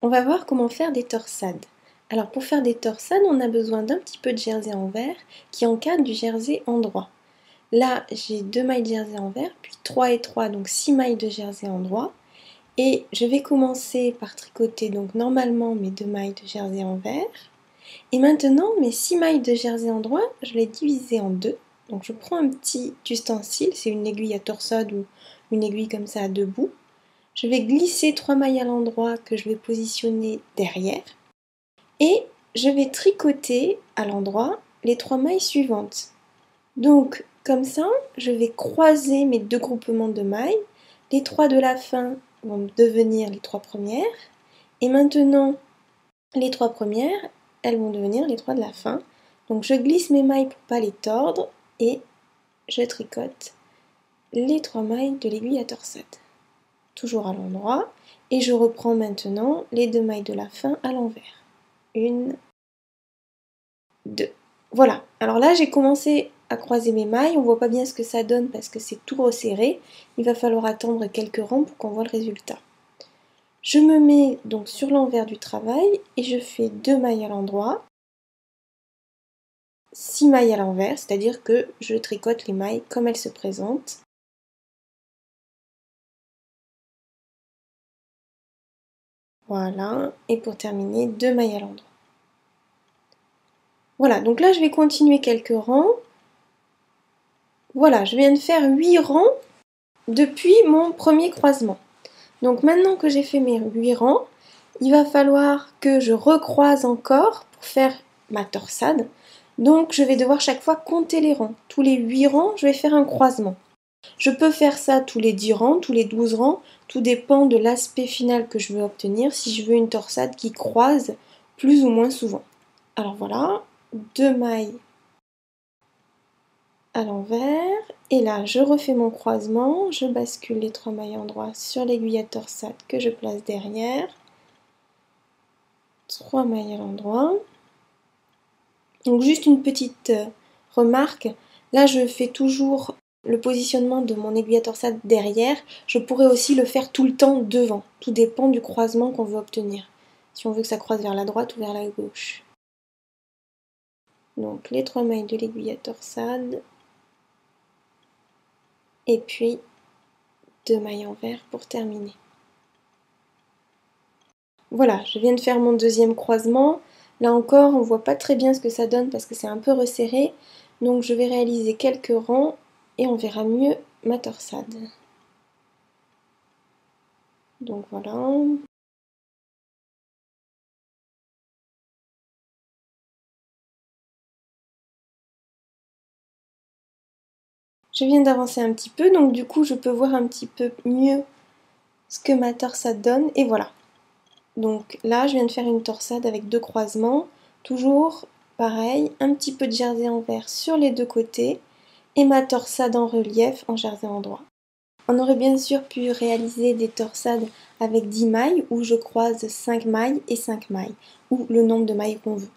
On va voir comment faire des torsades. Alors pour faire des torsades, on a besoin d'un petit peu de jersey envers qui encadre du jersey endroit. Là, j'ai 2 mailles de jersey envers, puis 3 et 3, donc 6 mailles de jersey endroit. Et je vais commencer par tricoter donc normalement mes 2 mailles de jersey envers. Et maintenant, mes 6 mailles de jersey endroit, je les diviser en deux. Donc je prends un petit ustensile, c'est une aiguille à torsade ou une aiguille comme ça à deux bouts. Je vais glisser 3 mailles à l'endroit que je vais positionner derrière. Et je vais tricoter à l'endroit les 3 mailles suivantes. Donc comme ça, je vais croiser mes deux groupements de mailles. Les 3 de la fin vont devenir les 3 premières. Et maintenant, les 3 premières, elles vont devenir les 3 de la fin. Donc je glisse mes mailles pour ne pas les tordre et je tricote les 3 mailles de l'aiguille à torsade. Toujours à l'endroit. Et je reprends maintenant les 2 mailles de la fin à l'envers. 1, 2. Voilà. Alors là, j'ai commencé à croiser mes mailles. On voit pas bien ce que ça donne parce que c'est tout resserré. Il va falloir attendre quelques rangs pour qu'on voit le résultat. Je me mets donc sur l'envers du travail et je fais 2 mailles à l'endroit, 6 mailles à l'envers, c'est-à-dire que je tricote les mailles comme elles se présentent. Voilà, et pour terminer, 2 mailles à l'endroit. Voilà, donc là je vais continuer quelques rangs. Voilà, je viens de faire 8 rangs depuis mon premier croisement. Donc maintenant que j'ai fait mes 8 rangs, il va falloir que je recroise encore pour faire ma torsade. Donc je vais devoir chaque fois compter les rangs. Tous les 8 rangs, je vais faire un croisement. Je peux faire ça tous les 10 rangs, tous les 12 rangs, tout dépend de l'aspect final que je veux obtenir, si je veux une torsade qui croise plus ou moins souvent. Alors voilà, 2 mailles à l'envers, et là je refais mon croisement, je bascule les 3 mailles endroit sur l'aiguille à torsade que je place derrière, 3 mailles à l'endroit. Donc juste une petite remarque, là je fais toujours le positionnement de mon aiguille à torsade derrière, je pourrais aussi le faire tout le temps devant, tout dépend du croisement qu'on veut obtenir, si on veut que ça croise vers la droite ou vers la gauche. Donc les 3 mailles de l'aiguille à torsade, et puis 2 mailles envers pour terminer. Voilà, je viens de faire mon deuxième croisement. Là encore, on ne voit pas très bien ce que ça donne parce que c'est un peu resserré. Donc je vais réaliser quelques rangs et on verra mieux ma torsade. Donc voilà. Je viens d'avancer un petit peu, donc du coup je peux voir un petit peu mieux ce que ma torsade donne. Et voilà. Donc là, je viens de faire une torsade avec 2 croisements. Toujours pareil, un petit peu de jersey envers sur les 2 côtés. Et ma torsade en relief en jersey endroit. On aurait bien sûr pu réaliser des torsades avec 10 mailles où je croise 5 mailles et 5 mailles, ou le nombre de mailles qu'on veut.